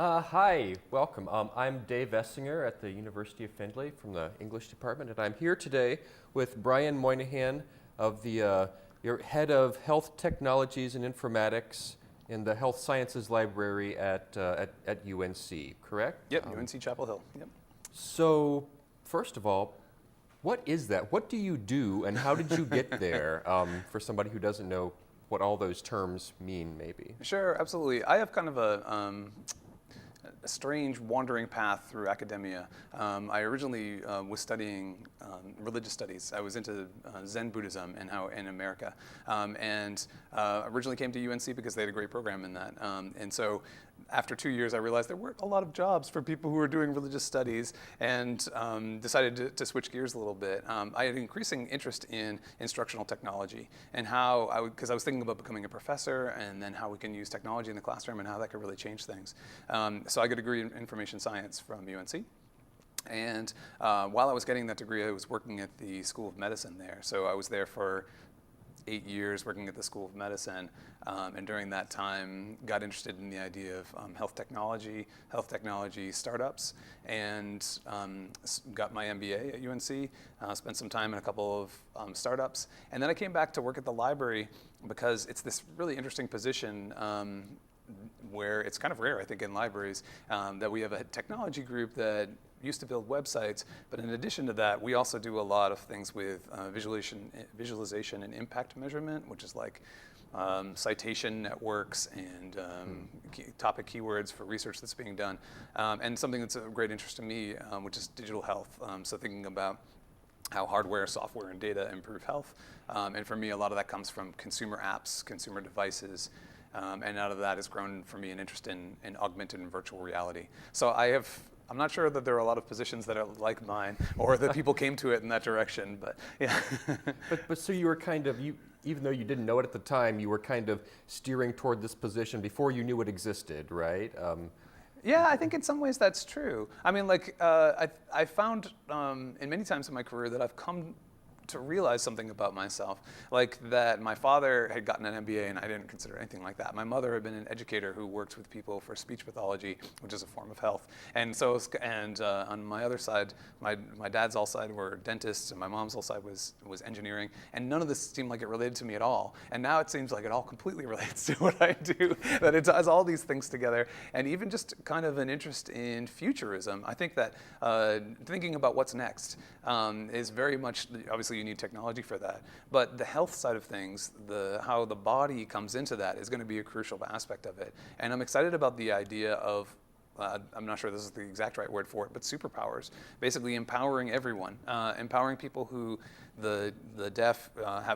Hi, welcome. I'm Dave Essinger at the University of Findlay from the English department, and I'm here today with Brian Moynihan of your head of health technologies and informatics in the health sciences library at UNC, correct? Yep, UNC Chapel Hill. Yep. So, first of all, what is that? What do you do, and how did you get there? For somebody who doesn't know what all those terms mean, maybe. Sure, absolutely. I have kind of a strange wandering path through academia. I originally was studying religious studies. I was into Zen Buddhism and how in America, and originally came to UNC because they had a great program in that. And so, after 2 years, I realized there weren't a lot of jobs for people who were doing religious studies, and decided to switch gears a little bit. I had increasing interest in instructional technology and how because I was thinking about becoming a professor, and then how we can use technology in the classroom and how that could really change things. So I got a degree in information science from UNC. And while I was getting that degree, I was working at the School of Medicine there. So I was there for 8 years working at the School of Medicine, and during that time got interested in the idea of health technology startups, and got my MBA at UNC, spent some time in a couple of startups, and then I came back to work at the library because it's this really interesting position where it's kind of rare, I think, in libraries, that we have a technology group that used to build websites, but in addition to that, we also do a lot of things with visualization and impact measurement, which is like citation networks and topic keywords for research that's being done, and something that's of great interest to me, which is digital health. So thinking about how hardware, software, and data improve health, and for me, a lot of that comes from consumer apps, consumer devices. And out of that has grown for me an interest in augmented and virtual reality. So I'm not sure that there are a lot of positions that are like mine, or that people came to it in that direction, but yeah. But so you were kind of, even though you didn't know it at the time, you were kind of steering toward this position before you knew it existed, right? Yeah, I think in some ways that's true. I mean, like, I found in many times in my career that I've come to realize something about myself, like that my father had gotten an MBA and I didn't consider anything like that. My mother had been an educator who worked with people for speech pathology, which is a form of health. And so, on my other side, my dad's all side were dentists, and my mom's all side was engineering, and none of this seemed like it related to me at all. And now it seems like it all completely relates to what I do, that it does all these things together, and even just kind of an interest in futurism. I think that thinking about what's next is very much, obviously you need technology for that, but the health side of things, how the body comes into that, is going to be a crucial aspect of it. And I'm excited about the idea of, I'm not sure this is the exact right word for it, but superpowers, basically empowering everyone, empowering people who the deaf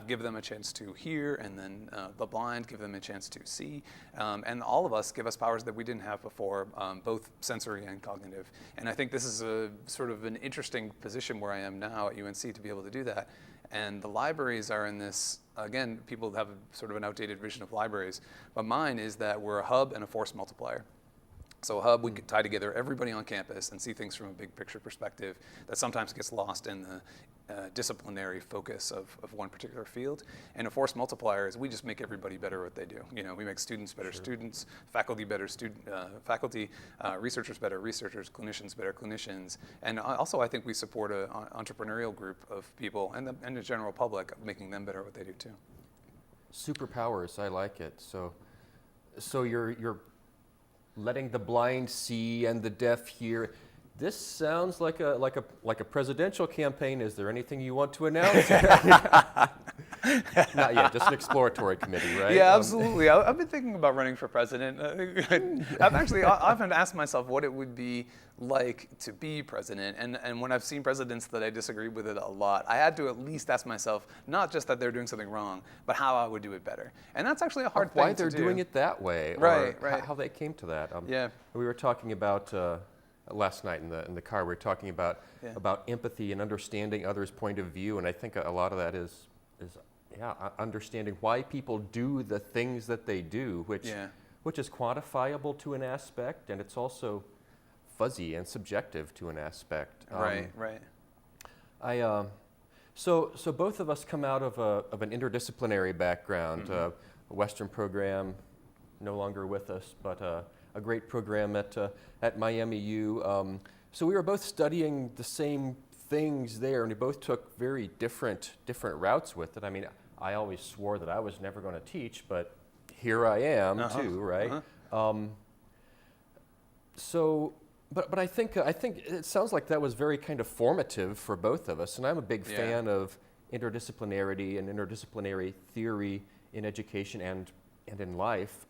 give them a chance to hear, and then the blind give them a chance to see, and all of us give us powers that we didn't have before, both sensory and cognitive. And I think this is a sort of an interesting position where I am now at UNC to be able to do that. And the libraries are in this, again, people have sort of an outdated vision of libraries, but mine is that we're a hub and a force multiplier. So a hub, we could tie together everybody on campus and see things from a big picture perspective that sometimes gets lost in the disciplinary focus of one particular field. And a force multiplier is we just make everybody better at what they do. You know, we make students better students, faculty better faculty, researchers better researchers, clinicians better clinicians. And also I think we support an entrepreneurial group of people and the general public, making them better at what they do too. Superpowers, I like it. So you're letting the blind see and the deaf hear. This sounds like a presidential campaign. Is there anything you want to announce? Not yet, just an exploratory committee, right? Yeah, absolutely. I've been thinking about running for president. I've actually often asked myself what it would be like to be president, and when I've seen presidents that I disagree with it a lot, I had to at least ask myself, not just that they're doing something wrong, but how I would do it better. And that's actually a hard thing to do. Why they're doing it that way, right, or right. how they came to that. Yeah. We were talking about last night in the car. We were talking about empathy and understanding others' point of view, and I think a lot of that is understanding why people do the things that they do, which is quantifiable to an aspect, and it's also fuzzy and subjective to an aspect. Right. So both of us come out of an interdisciplinary background, a Western program, no longer with us, but a great program at Miami U. So we were both studying the same things there, and we both took very different routes with it. I mean, I always swore that I was never going to teach, but here I am too, right? But I think it sounds like that was very kind of formative for both of us, and I'm a big fan of interdisciplinarity and interdisciplinary theory in education and in life.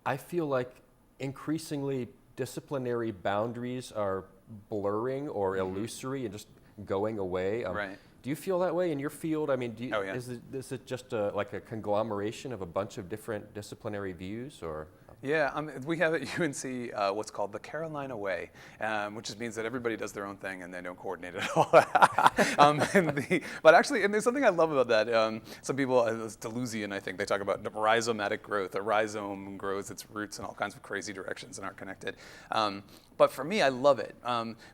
I feel like increasingly disciplinary boundaries are blurring or illusory and just going away. Right. Do you feel that way in your field? I mean, is it just like a conglomeration of a bunch of different disciplinary views, or? Yeah, we have at UNC what's called the Carolina Way, which just means that everybody does their own thing and they don't coordinate at all. But actually, and there's something I love about that. Some people, it's Deleuzian, I think, they talk about rhizomatic growth. A rhizome grows its roots in all kinds of crazy directions and aren't connected. But for me, I love it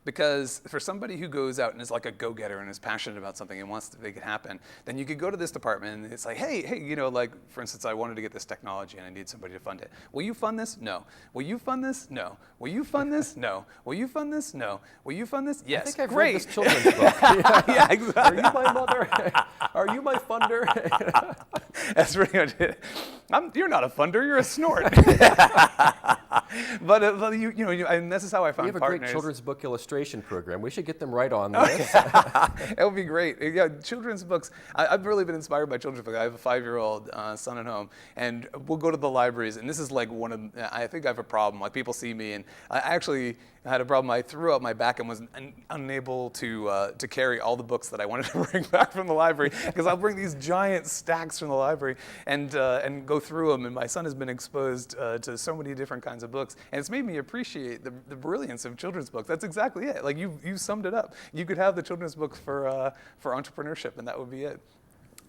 because for somebody who goes out and is like a go-getter and is passionate about something and wants to make it happen, then you could go to this department and it's like, hey, you know, like for instance, I wanted to get this technology and I need somebody to fund it. Will you fund this? No. Will you fund this? No. Will you fund this? No. Will you fund this? No. Will you fund this? Yes. I think I've Great. read this children's book. Yeah, exactly. Are you my mother? Are you my funder? That's pretty much it. You're not a funder. You're a snort. But and this is how I found partners. We have a great children's book illustration program. We should get them right on this. It would be great. Yeah, children's books. I've really been inspired by children's books. I have a 5-year-old son at home, and we'll go to the libraries. And this is like I think I have a problem. Like people see me, and I actually had a problem. I threw out my back and was unable to carry all the books that I wanted to bring back from the library because I'll bring these giant stacks from the library and go through them. And my son has been exposed to so many different kinds of books, and it's made me appreciate the brilliance of children's books. That's exactly it. Like you summed it up. You could have the children's book for entrepreneurship, and that would be it.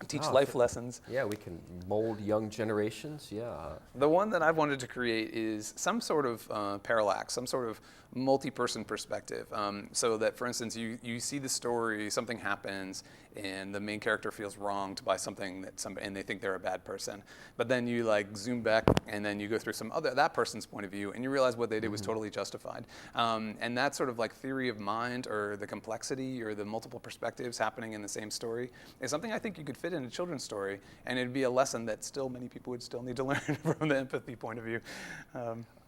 Teach life lessons. Yeah, we can mold young generations. Yeah. The one that I've wanted to create is some sort of parallax, some sort of multi-person perspective. So that, for instance, you see the story, something happens, and the main character feels wronged by something and they think they're a bad person. But then you like zoom back, and then you go through that person's point of view, and you realize what they did was totally justified. And that sort of like theory of mind, or the complexity, or the multiple perspectives happening in the same story, is something I think you could fit in a children's story, and it'd be a lesson that still many people would still need to learn from the empathy point of view.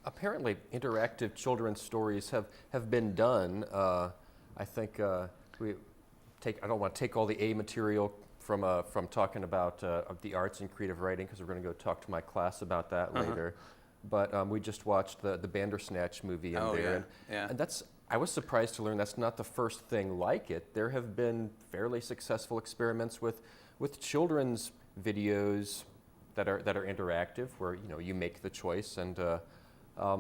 Apparently, interactive children's stories have been done. I think I don't want to take all the A material from talking about the arts and creative writing, because we're going to go talk to my class about that later. But we just watched the Bandersnatch movie in there, and I was surprised to learn that's not the first thing like it. There have been fairly successful experiments with children's videos that are interactive, where you make the choice, and I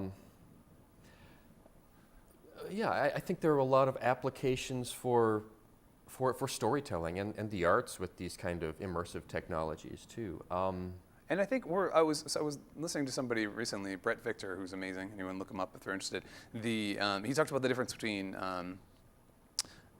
think there are a lot of applications for storytelling and the arts with these kind of immersive technologies too. And I think I was listening to somebody recently, Brett Victor, who's amazing. Anyone look him up if they're interested. He talked about the difference between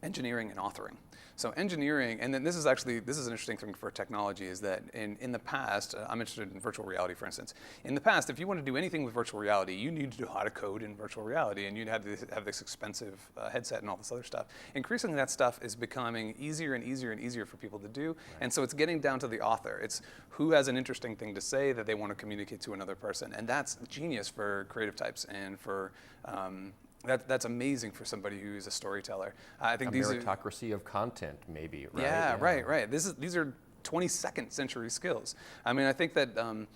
engineering and authoring. So engineering, and then this is an interesting thing for technology, is that in the past, I'm interested in virtual reality, for instance. In the past, if you want to do anything with virtual reality, you need to know how to code in virtual reality, and you'd have to have this expensive headset and all this other stuff. Increasingly, that stuff is becoming easier and easier and easier for people to do, and so it's getting down to the author. It's who has an interesting thing to say that they want to communicate to another person, and that's genius for creative types and for that's amazing for somebody who's a storyteller. I think these meritocracy of content, maybe, right? Yeah, right. These are 22nd century skills. I mean, I think that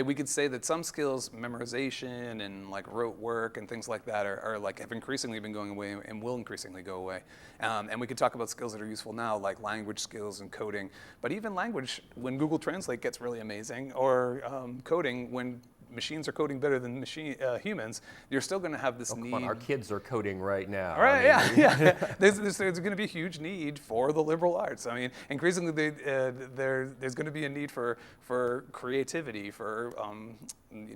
we could say that some skills, memorization and like rote work and things like that, are like have increasingly been going away and will increasingly go away. And we could talk about skills that are useful now, like language skills and coding. But even language, when Google Translate gets really amazing, or coding when machines are coding better than humans, you're still going to have this need. Our kids are coding right now. Right, yeah. There's going to be a huge need for the liberal arts. I mean, increasingly, there's going to be a need for creativity, for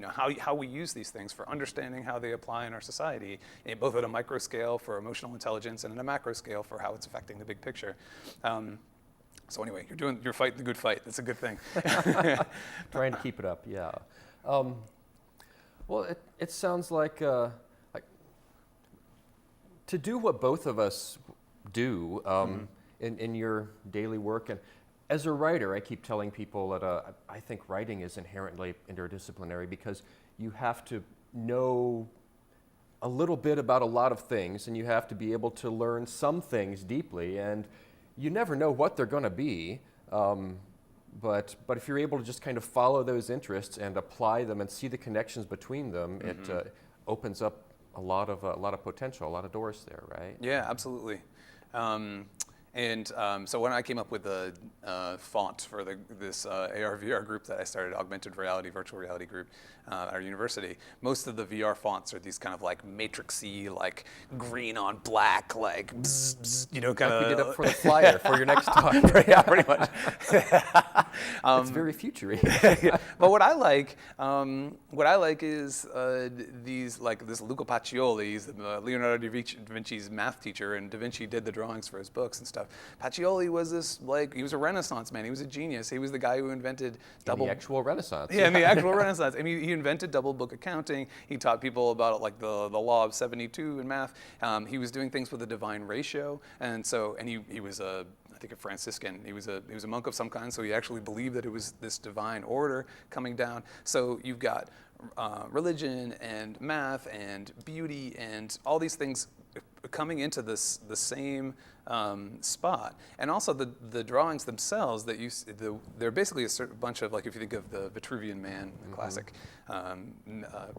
how we use these things, for understanding how they apply in our society, both at a micro scale for emotional intelligence and at a macro scale for how it's affecting the big picture. So anyway, you're fighting the good fight. That's a good thing. Trying to keep it up, yeah. Well, it sounds like to do what both of us do in your daily work. And as a writer, I keep telling people that I think writing is inherently interdisciplinary because you have to know a little bit about a lot of things, and you have to be able to learn some things deeply, and you never know what they're going to be. But if you're able to just kind of follow those interests and apply them and see the connections between them, it opens up a lot of potential, a lot of doors there, right? Yeah, absolutely. So when I came up with the font for this AR/VR group that I started, augmented reality, virtual reality group at our university, most of the VR fonts are these kind of like matrixy, like green on black, like bzz, bzz, you know, kind of. Like we did up for the flyer for your next talk. Yeah, pretty much. It's very futury. But what I like is these, like this Luca Pacioli, he's Leonardo da Vinci's math teacher, and da Vinci did the drawings for his books and stuff. Pacioli was he was a Renaissance man. He was a genius. He was the guy who invented double. In the actual Renaissance. Yeah, in the actual Renaissance. I mean, he invented double book accounting. He taught people about like the law of 72 in math. He was doing things with the divine ratio, and he was I think a Franciscan. He was a monk of some kind, so he actually believed that it was this divine order coming down. So you've got religion and math and beauty and all these things coming into the same spot, and also the drawings themselves that they're basically a certain bunch of, like, if you think of the Vitruvian Man, the classic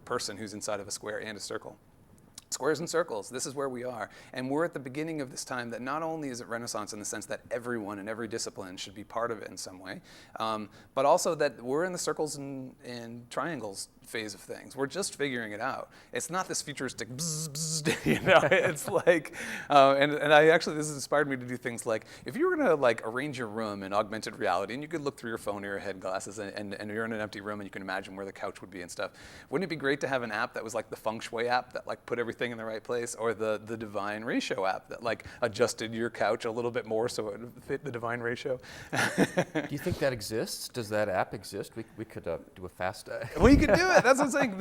person who's inside of a square and a circle. Squares and circles, this is where we are. And we're at the beginning of this time that not only is it Renaissance in the sense that everyone in every discipline should be part of it in some way, but also that we're in the circles and triangles phase of things. We're just figuring it out. It's not this futuristic bzz, bzz, you know, it's like, and I actually, this has inspired me to do things like, if you were gonna like arrange your room in augmented reality, and you could look through your phone or your head glasses, and you're in an empty room and you can imagine where the couch would be and stuff, wouldn't it be great to have an app that was like the feng shui app that like put everything in the right place, or the divine ratio app that like adjusted your couch a little bit more so it would fit the divine ratio? Do you think that exists? Does that app exist? We could do a fast. We could do it. That's what I'm saying.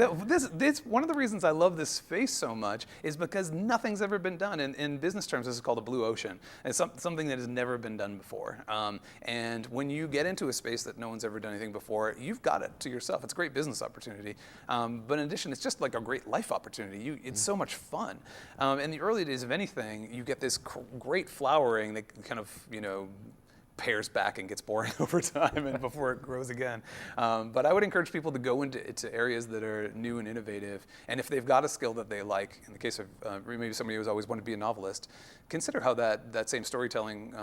This one of the reasons I love this space so much is because nothing's ever been done. In business terms, this is called a blue ocean. It's something that has never been done before. And when you get into a space that no one's ever done anything before, you've got it to yourself. It's a great business opportunity. But in addition, it's just like a great life opportunity. It's so much fun. In the early days of anything, you get this great flowering that kind of, you know, pairs back and gets boring over time and before it grows again. But I would encourage people to go into areas that are new and innovative. And if they've got a skill that they like, in the case of maybe somebody who's always wanted to be a novelist, consider how that same storytelling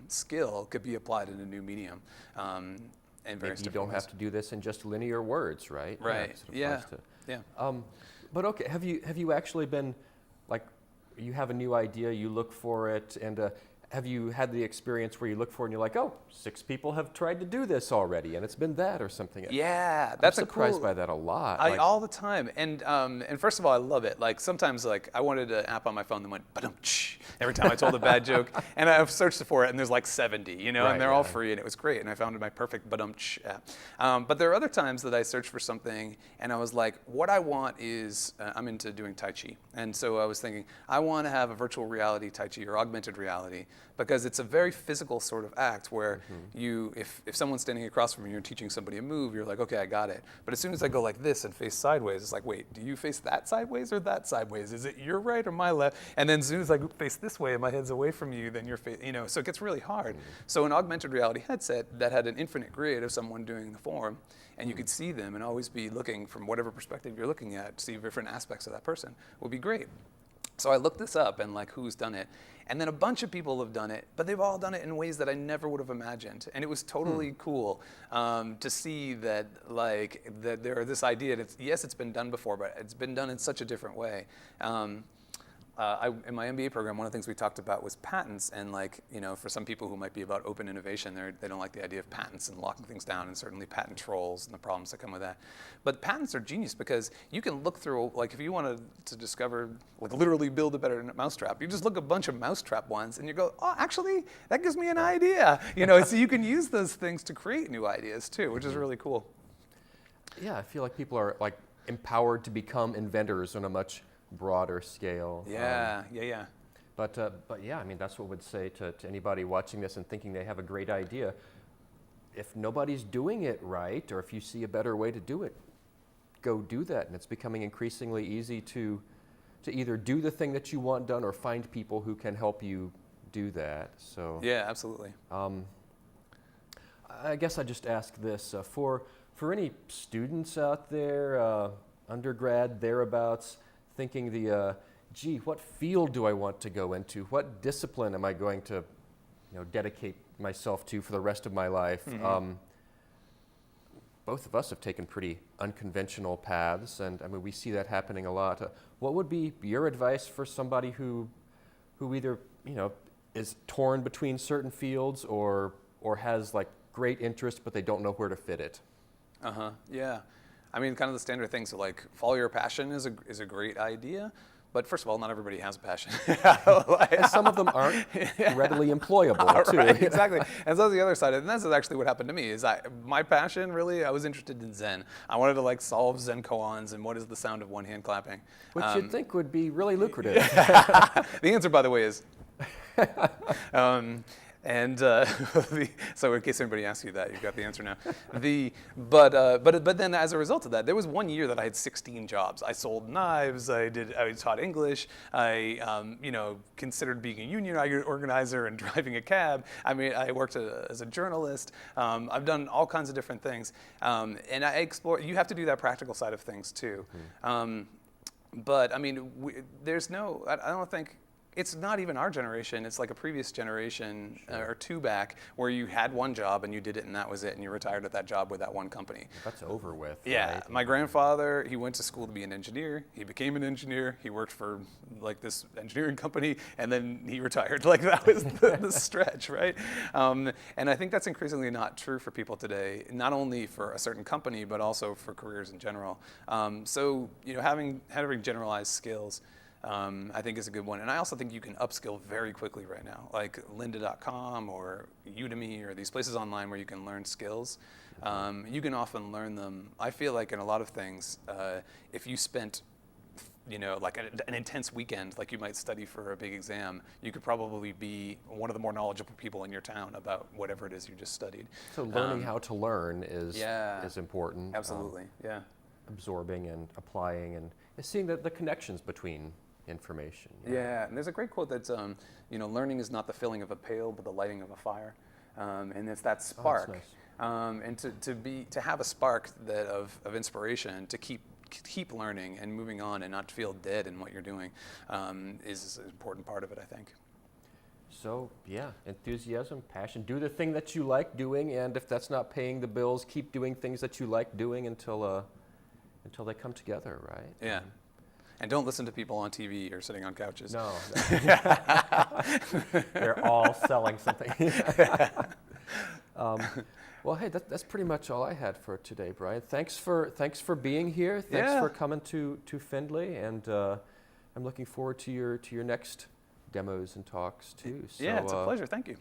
skill could be applied in a new medium. And maybe you don't have to do this in just linear words, right? Right. Yeah. But okay, have you actually been, like, you have a new idea, you look for it, and have you had the experience where you look for it and you're like, oh, 6 people have tried to do this already, and it's been that or something? Yeah, that's I'm surprised by that a lot. All the time. And first of all, I love it. Like sometimes, like I wanted an app on my phone that went ba-dum-tsh every time I told a bad joke, and I've searched for it, and there's like 70, you know, and they're all free, and it was great, and I found my perfect ba-dum-tsh app. But there are other times that I searched for something, and I was like, what I want is, I'm into doing Tai Chi, and so I was thinking, I want to have a virtual reality Tai Chi or augmented reality, because it's a very physical sort of act where if someone's standing across from you and you're teaching somebody a move, you're like, okay, I got it. But as soon as I go like this and face sideways, it's like, wait, do you face that sideways or that sideways? Is it your right or my left? And then as soon as I face this way and my head's away from you, then you're you know, so it gets really hard. So an augmented reality headset that had an infinite grid of someone doing the form, and you could see them and always be looking from whatever perspective you're looking at, see different aspects of that person, would be great. So I looked this up and like who's done it. And then a bunch of people have done it, but they've all done it in ways that I never would have imagined. And it was totally cool to see that that there are this idea, and it's been done before, but it's been done in such a different way. In my MBA program, one of the things we talked about was patents, and like, you know, for some people who might be about open innovation, they don't like the idea of patents and locking things down, and certainly patent trolls and the problems that come with that. But patents are genius because you can look through, like if you wanted to discover, like literally build a better mousetrap, you just look a bunch of mousetrap ones and you go, oh, actually, that gives me an idea. You know, so you can use those things to create new ideas too, which is really cool. Yeah, I feel like people are like empowered to become inventors on a much broader scale. Yeah, yeah. But yeah, I mean, that's what I would say to anybody watching this and thinking they have a great idea. If nobody's doing it right, or if you see a better way to do it, go do that. And it's becoming increasingly easy to either do the thing that you want done or find people who can help you do that. So Yeah, absolutely. I guess I just ask this, for any students out there, undergrad, thereabouts, thinking gee, what field do I want to go into? What discipline am I going to dedicate myself to for the rest of my life? Both of us have taken pretty unconventional paths, and I mean, we see that happening a lot. What would be your advice for somebody who either is torn between certain fields or has like great interest but they don't know where to fit it? Yeah. I mean, kind of the standard things. So like, follow your passion is a great idea. But first of all, not everybody has a passion. And some of them aren't readily employable, too. Right, exactly. And so the other side, and that's actually what happened to me, is my passion, really, I was interested in Zen. I wanted to like solve Zen koans and what is the sound of one hand clapping. Which you'd think would be really lucrative. The answer, by the way, is... so in case anybody asks you that, you've got the answer now. But then as a result of that, there was one year that I had 16 jobs. I sold knives. I taught English. I considered being a union organizer and driving a cab. I mean, I worked as a journalist. I've done all kinds of different things, and I explore. You have to do that practical side of things too. But I mean, I don't think. It's not even our generation. It's like a previous generation or two back where you had one job and you did it and that was it, and you retired at that job with that one company. That's over with. Yeah. Right? My grandfather, he went to school to be an engineer. He became an engineer. He worked for like this engineering company, and then he retired. Like that was the stretch, right? And I think that's increasingly not true for people today, not only for a certain company, but also for careers in general. So having generalized skills, I think is a good one. And I also think you can upskill very quickly right now, like lynda.com or Udemy or these places online where you can learn skills. You can often learn them, I feel like in a lot of things, if you spent like an intense weekend, like you might study for a big exam, you could probably be one of the more knowledgeable people in your town about whatever it is you just studied. So learning how to learn is important. Absolutely, yeah. Absorbing and applying and seeing the connections between information. Yeah, and there's a great quote that's, learning is not the filling of a pail, but the lighting of a fire, and it's that spark. Oh, that's nice. And to have a spark of inspiration to keep learning and moving on and not feel dead in what you're doing is an important part of it, I think. So yeah, enthusiasm, passion, do the thing that you like doing, and if that's not paying the bills, keep doing things that you like doing until they come together, right? Yeah. And don't listen to people on TV or sitting on couches. No. They're all selling something. Well, hey, that's pretty much all I had for today, Brian. Thanks for being here. Thanks for coming to Findlay, and I'm looking forward to your next demos and talks too. So, yeah, it's a pleasure. Thank you.